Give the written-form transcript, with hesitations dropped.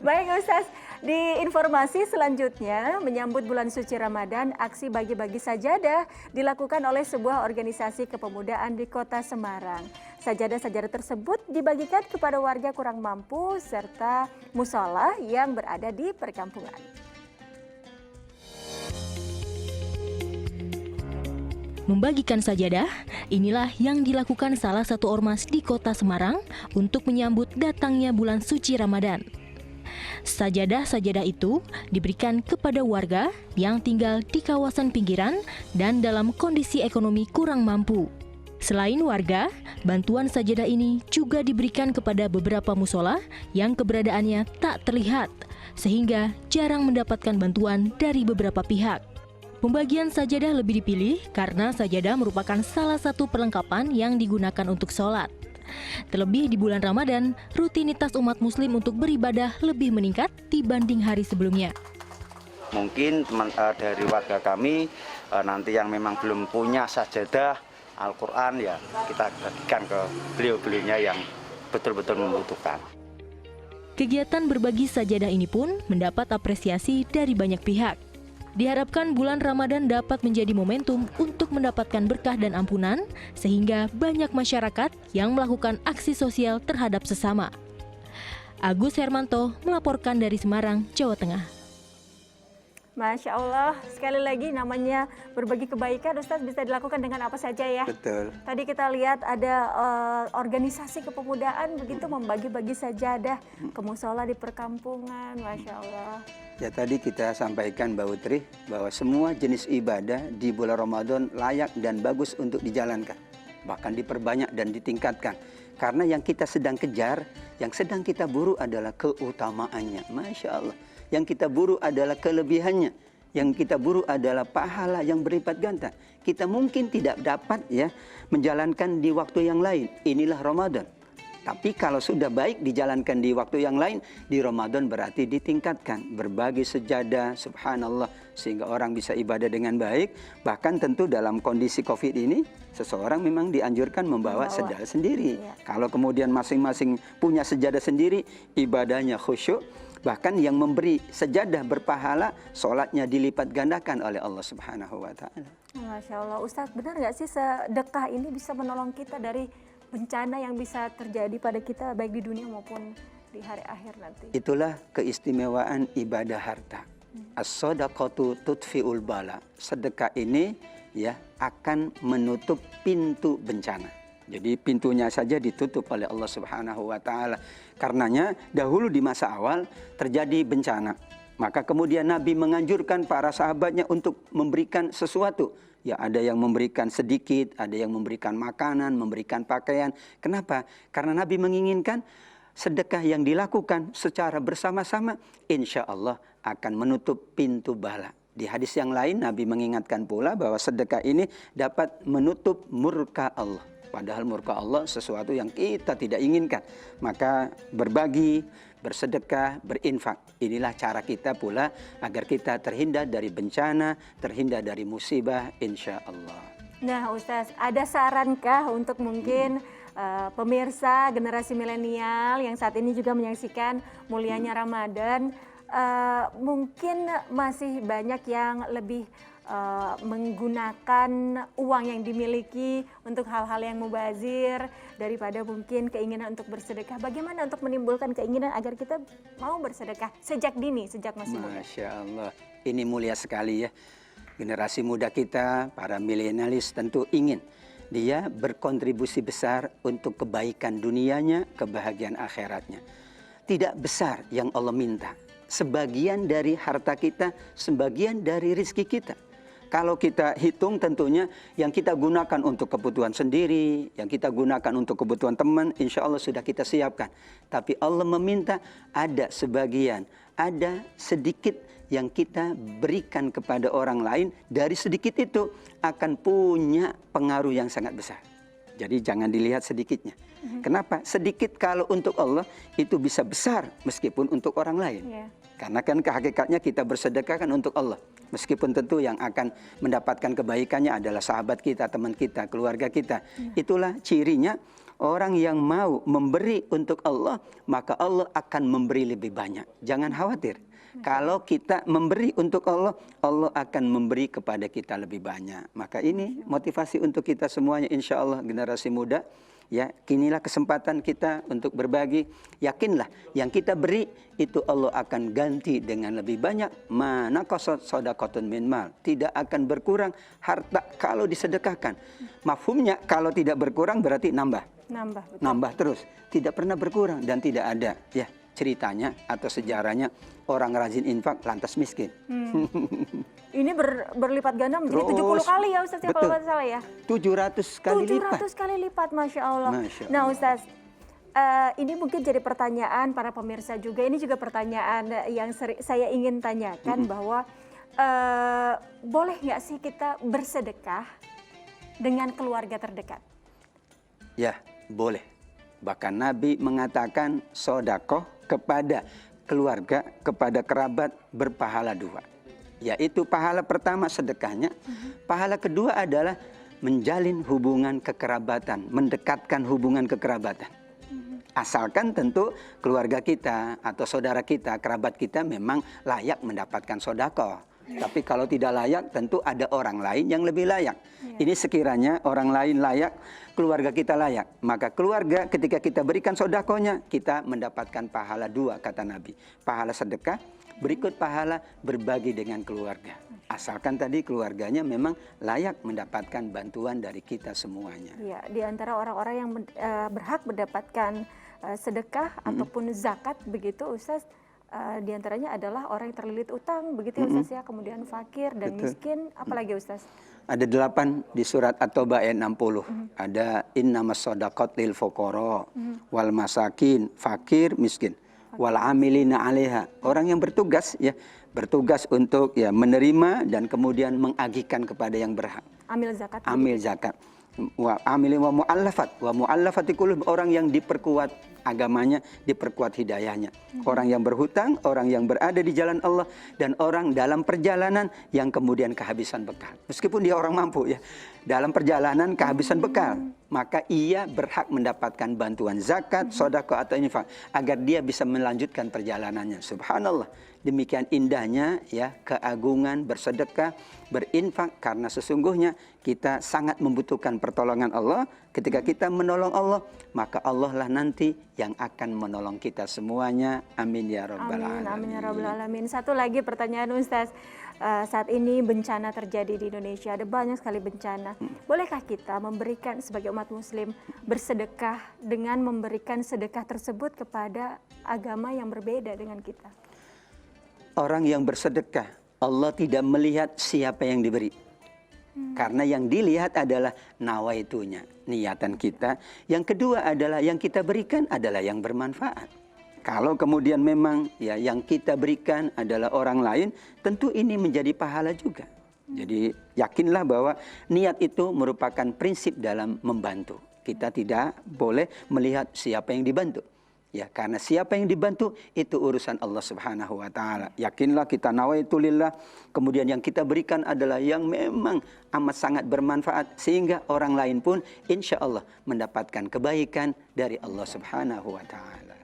Baik Ustaz, di informasi selanjutnya menyambut bulan suci Ramadan, aksi bagi-bagi sajadah dilakukan oleh sebuah organisasi kepemudaan di Kota Semarang. Sajadah-sajadah tersebut dibagikan kepada warga kurang mampu serta musola yang berada di perkampungan. Membagikan sajadah, inilah yang dilakukan salah satu ormas di Kota Semarang untuk menyambut datangnya bulan suci Ramadan. Sajadah-sajadah itu diberikan kepada warga yang tinggal di kawasan pinggiran dan dalam kondisi ekonomi kurang mampu. Selain warga, bantuan sajadah ini juga diberikan kepada beberapa musola yang keberadaannya tak terlihat, sehingga jarang mendapatkan bantuan dari beberapa pihak. Pembagian sajadah lebih dipilih karena sajadah merupakan salah satu perlengkapan yang digunakan untuk sholat. Terlebih di bulan Ramadan, rutinitas umat muslim untuk beribadah lebih meningkat dibanding hari sebelumnya. Mungkin dari warga kami nanti yang memang belum punya sajadah Al-Quran, ya kita bagikan ke beliau-beliaunya yang betul-betul membutuhkan. Kegiatan berbagi sajadah ini pun mendapat apresiasi dari banyak pihak. Diharapkan bulan Ramadan dapat menjadi momentum untuk mendapatkan berkah dan ampunan, sehingga banyak masyarakat yang melakukan aksi sosial terhadap sesama. Agus Hermanto melaporkan dari Semarang, Jawa Tengah. Masya Allah, sekali lagi namanya berbagi kebaikan, Ustaz, bisa dilakukan dengan apa saja ya. Betul. Tadi kita lihat ada organisasi kepemudaan begitu membagi-bagi sajadah ke musola di perkampungan, Masya Allah. Ya tadi kita sampaikan Mbak Utri bahwa semua jenis ibadah di bulan Ramadan layak dan bagus untuk dijalankan. Bahkan diperbanyak dan ditingkatkan. Karena yang kita sedang kejar, yang sedang kita buru adalah keutamaannya. Masya Allah. Yang kita buru adalah kelebihannya. Yang kita buru adalah pahala yang berlipat ganda. Kita mungkin tidak dapat ya menjalankan di waktu yang lain. Inilah Ramadan. Tapi kalau sudah baik dijalankan di waktu yang lain, di Ramadan berarti ditingkatkan. Berbagi sejadah, subhanallah, sehingga orang bisa ibadah dengan baik. Bahkan tentu dalam kondisi COVID ini, seseorang memang dianjurkan membawa sejadah sendiri. Ya. Kalau kemudian masing-masing punya sejadah sendiri, ibadahnya khusyuk. Bahkan yang memberi sejadah berpahala, sholatnya dilipat gandakan oleh Allah Subhanahu wa Ta'ala. Masya Allah, Ustadz, benar nggak sih sedekah ini bisa menolong kita dari bencana yang bisa terjadi pada kita baik di dunia maupun di hari akhir nanti? Itulah keistimewaan ibadah harta. As-shadaqatu tudfi'ul bala. Sedekah ini ya akan menutup pintu bencana. Jadi pintunya saja ditutup oleh Allah Subhanahu wa Ta'ala. Karenanya dahulu di masa awal terjadi bencana. Maka kemudian Nabi menganjurkan para sahabatnya untuk memberikan sesuatu. Ya ada yang memberikan sedikit, ada yang memberikan makanan, memberikan pakaian. Kenapa? Karena Nabi menginginkan sedekah yang dilakukan secara bersama-sama, insya Allah akan menutup pintu bala. Di hadis yang lain Nabi mengingatkan pula bahwa sedekah ini dapat menutup murka Allah. Padahal murka Allah sesuatu yang kita tidak inginkan. Maka berbagi, bersedekah, berinfak. Inilah cara kita pula agar kita terhindar dari bencana, terhindar dari musibah, insya Allah. Nah Ustaz, ada sarankah untuk mungkin pemirsa generasi milenial yang saat ini juga menyaksikan mulianya Ramadan, mungkin masih banyak yang lebih menggunakan uang yang dimiliki untuk hal-hal yang mubazir daripada mungkin keinginan untuk bersedekah. Bagaimana untuk menimbulkan keinginan agar kita mau bersedekah sejak dini, sejak masih muda? Masya Allah, ini mulia sekali ya. Generasi muda kita, para milenialis tentu ingin dia berkontribusi besar untuk kebaikan dunianya, kebahagiaan akhiratnya. Tidak besar yang Allah minta. Sebagian dari harta kita, sebagian dari rizki kita. Kalau kita hitung tentunya yang kita gunakan untuk kebutuhan sendiri, yang kita gunakan untuk kebutuhan teman, insya Allah sudah kita siapkan. Tapi Allah meminta ada sebagian, ada sedikit yang kita berikan kepada orang lain. Dari sedikit itu akan punya pengaruh yang sangat besar. Jadi jangan dilihat sedikitnya. Kenapa? Sedikit kalau untuk Allah itu bisa besar meskipun untuk orang lain. Karena kan hakikatnya kita bersedekah kan untuk Allah. Meskipun tentu yang akan mendapatkan kebaikannya adalah sahabat kita, teman kita, keluarga kita. Itulah cirinya orang yang mau memberi untuk Allah, maka Allah akan memberi lebih banyak. Jangan khawatir. Kalau kita memberi untuk Allah, Allah akan memberi kepada kita lebih banyak. Maka ini motivasi untuk kita semuanya, insya Allah generasi muda. Ya, kinilah kesempatan kita untuk berbagi. Yakinlah yang kita beri itu Allah akan ganti dengan lebih banyak. Mana qasad shadaqatun min mal. Tidak akan berkurang harta kalau disedekahkan. Mafhumnya kalau tidak berkurang berarti nambah. Betul. Nambah terus. Tidak pernah berkurang dan tidak ada ya ceritanya atau sejarahnya orang rajin infak lantas miskin. Ini berlipat ganda menjadi 70 kali ya Ustaz ya, kalau nggak salah ya. 700 kali lipat. 700 kali lipat, Masya Allah. Masya Allah. Nah Ustaz, ini mungkin jadi pertanyaan para pemirsa juga. Ini juga pertanyaan yang saya ingin tanyakan bahwa boleh nggak sih kita bersedekah dengan keluarga terdekat? Ya, boleh. Bahkan Nabi mengatakan sodakoh kepada keluarga, kepada kerabat berpahala dua. Yaitu pahala pertama sedekahnya, pahala kedua adalah menjalin hubungan kekerabatan, mendekatkan hubungan kekerabatan. Asalkan tentu keluarga kita atau saudara kita, kerabat kita memang layak mendapatkan sodakoh. Tapi kalau tidak layak, tentu ada orang lain yang lebih layak. Ini sekiranya orang lain layak, keluarga kita layak. Maka keluarga ketika kita berikan sodakohnya, kita mendapatkan pahala dua, kata Nabi. Pahala sedekah, berikut pahala berbagi dengan keluarga. Asalkan tadi keluarganya memang layak mendapatkan bantuan dari kita semuanya. Ya, di antara orang-orang yang berhak mendapatkan sedekah ataupun zakat begitu Ustaz, di antaranya adalah orang yang terlilit utang, begitu ya Ustaz ya, kemudian fakir dan miskin, apalagi Ustaz? Ada 8 di surat At-Taubah ayat 60. Ada innamas shadaqat lil fuqara wal masakin, fakir, miskin, wal amilina 'alaiha. Orang yang bertugas ya, bertugas untuk ya menerima dan kemudian mengagihkan kepada yang berhak. Amil zakat. Amil zakat. Wa amilin wa mu'allafat. Wa mu'allafati qulub, orang yang diperkuat agamanya, diperkuat hidayahnya. Orang yang berhutang, orang yang berada di jalan Allah, dan orang dalam perjalanan yang kemudian kehabisan bekal. Meskipun dia orang mampu ya, dalam perjalanan kehabisan bekal, maka ia berhak mendapatkan bantuan zakat, sedekah atau infak agar dia bisa melanjutkan perjalanannya. Subhanallah. Demikian indahnya ya keagungan bersedekah, berinfak, karena sesungguhnya kita sangat membutuhkan pertolongan Allah. Ketika kita menolong Allah, maka Allah lah nanti yang akan menolong kita semuanya. Amin ya rabbal alamin. Amin ya rabbal alamin. Satu lagi pertanyaan Ustaz. Saat ini bencana terjadi di Indonesia, ada banyak sekali bencana. Bolehkah kita memberikan sebagai umat muslim bersedekah dengan memberikan sedekah tersebut kepada agama yang berbeda dengan kita? Orang yang bersedekah, Allah tidak melihat siapa yang diberi. Karena yang dilihat adalah nawaitunya, niatan kita. Yang kedua adalah yang kita berikan adalah yang bermanfaat. Kalau kemudian memang ya yang kita berikan adalah orang lain, tentu ini menjadi pahala juga. Jadi yakinlah bahwa niat itu merupakan prinsip dalam membantu. Kita tidak boleh melihat siapa yang dibantu. Ya, karena siapa yang dibantu itu urusan Allah Subhanahu wa taala. Yakinlah kita nawaitulillah, kemudian yang kita berikan adalah yang memang amat sangat bermanfaat sehingga orang lain pun insya Allah mendapatkan kebaikan dari Allah Subhanahu wa taala.